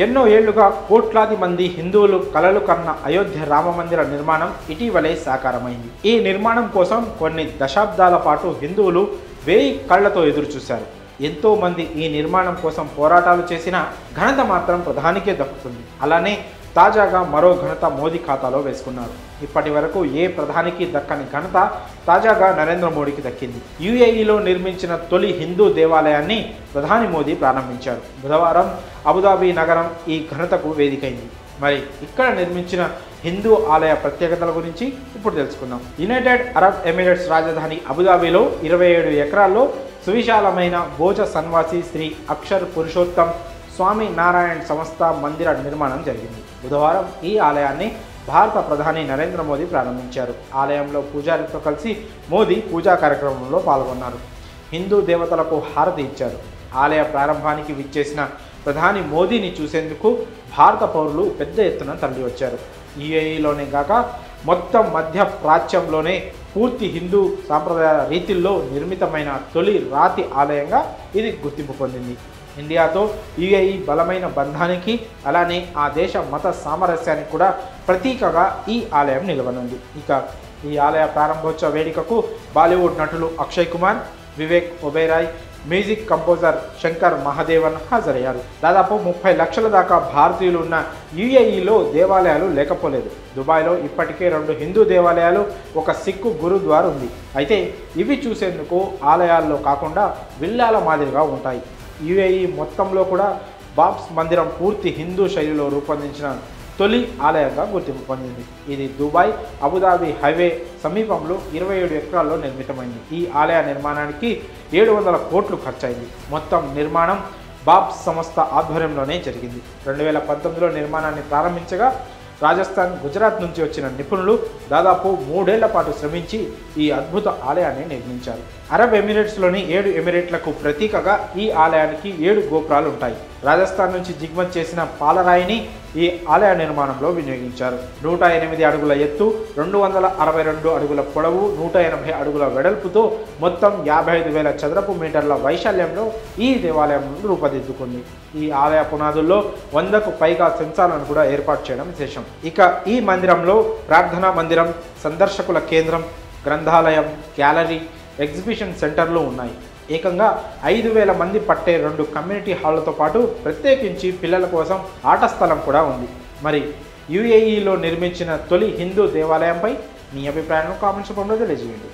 ఎన్నో ఏళ్లుగా కోట్లాది మంది హిందువులు కలలు కన్న అయోధ్య రామమందిర నిర్మాణం ఇటీవలే సాకారమైంది. ఈ నిర్మాణం కోసం కొన్ని దశాబ్దాల పాటు హిందువులు 1000 కళ్లతో ఎదురుచూశారు. ఎంతో మంది ఈ నిర్మాణం కోసం పోరాటాలు చేసిన ఘనత మాత్రం ప్రధానికే దక్కుతుంది. అలానే తాజాగా మరో ఘనత మోదీ ఖాతాలో వేసుకున్నారు. ఇప్పటి వరకు ఏ ప్రధానికి దక్కని ఘనత తాజాగా నరేంద్ర మోడీకి దక్కింది. యుఏఈలో నిర్మించిన తొలి హిందూ దేవాలయాన్ని ప్రధాని మోదీ ప్రారంభించారు. బుధవారం అబుదాబి నగరం ఈ ఘనతకు వేదికైంది. మరి ఇక్కడ నిర్మించిన హిందూ ఆలయ ప్రత్యేకతల గురించి ఇప్పుడు తెలుసుకుందాం. యునైటెడ్ అరబ్ ఎమిరేట్స్ రాజధాని అబుదాబిలో 27 ఎకరాల్లో సువిశాలమైన భోజ సన్వాసి శ్రీ అక్షర్ పురుషోత్తం స్వామి నారాయణ్ సంస్థ మందిర నిర్మాణం జరిగింది. బుధవారం ఈ ఆలయాన్ని భారత ప్రధాని నరేంద్ర మోదీ ప్రారంభించారు. ఆలయంలో పూజారితో కలిసి మోదీ పూజా కార్యక్రమంలో పాల్గొన్నారు. హిందూ దేవతలకు హారతి ఇచ్చారు. ఆలయ ప్రారంభానికి విచ్చేసిన ప్రధాని మోదీని చూసేందుకు భారత పౌరులు పెద్ద ఎత్తున తరలి వచ్చారు. యుఏఈలోనే కాక మొత్తం మధ్య ప్రాచ్యంలోనే పూర్తి హిందూ సాంప్రదాయ రీతిల్లో నిర్మితమైన తొలి రాతి ఆలయంగా ఇది గుర్తింపు పొందింది. ఇండియాతో యుఏఈ బలమైన బంధానికి అలానే ఆ దేశ మత సామరస్యానికి కూడా ప్రతీకగా ఈ ఆలయం నిలవనుంది. ఇక ఈ ఆలయ ప్రారంభోత్సవ వేడుకకు బాలీవుడ్ నటులు అక్షయ్ కుమార్, వివేక్ ఒబెరాయ్, మ్యూజిక్ కంపోజర్ శంకర్ మహాదేవన్ హాజరయ్యారు. దాదాపు 30 లక్షల దాకా భారతీయులు ఉన్న యుఏఈలో దేవాలయాలు లేకపోలేదు. దుబాయ్లో ఇప్పటికే 2 హిందూ దేవాలయాలు, ఒక సిక్కు గురుద్వార్ ఉంది. అయితే ఇవి చూసేందుకు ఆలయాల్లో కాకుండా విల్లాల మాదిరిగా ఉంటాయి. యుఏఈ మొత్తంలో కూడా బాబ్స్ మందిరం పూర్తి హిందూ శైలిలో రూపొందించిన తొలి ఆలయంగా గుర్తింపు పొందింది. ఇది దుబాయ్ అబుదాబి హైవే సమీపంలో 27 ఎకరాల్లో నిర్మితమైంది. ఈ ఆలయ నిర్మాణానికి 700 కోట్లు ఖర్చయింది. మొత్తం నిర్మాణం బాబ్స్ సంస్థ ఆధ్వర్యంలోనే జరిగింది. 2019లో నిర్మాణాన్ని ప్రారంభించగా రాజస్థాన్, గుజరాత్ నుంచి వచ్చిన నిపుణులు దాదాపు 3 ఏళ్ల పాటు శ్రమించి ఈ అద్భుత ఆలయాన్ని నిర్మించారు. అరబ్ ఎమిరేట్స్లోని 7 ఎమిరేట్లకు ప్రతీకగా ఈ ఆలయానికి 7 గోపురాలు ఉంటాయి. రాజస్థాన్ నుంచి దిగుమతి చేసిన పాలరాయిని ఈ ఆలయ నిర్మాణంలో వినియోగించారు. 108 అడుగుల ఎత్తు, 262 అడుగుల పొడవు, 180 అడుగుల వెడల్పుతో మొత్తం 55,000 చదరపు మీటర్ల వైశాల్యంలో ఈ దేవాలయం రూపుదిద్దుకుంది. ఈ ఆలయ పునాదుల్లో 100కు పైగా సెన్సార్లను కూడా ఏర్పాటు చేయడం విశేషం. ఇక ఈ మందిరంలో ప్రార్థనా మందిరం, సందర్శకుల కేంద్రం, గ్రంథాలయం, గ్యాలరీ, ఎగ్జిబిషన్ సెంటర్లు ఉన్నాయి. ఏకంగా 5,000 మంది పట్టే 2 కమ్యూనిటీ హాళ్లతో పాటు ప్రత్యేకించి పిల్లల కోసం ఆట స్థలం కూడా ఉంది. మరి యుఏఈలో నిర్మించిన తొలి హిందూ దేవాలయంపై మీ అభిప్రాయాలను కామెంట్స్ రూపంలో తెలియజేయండి.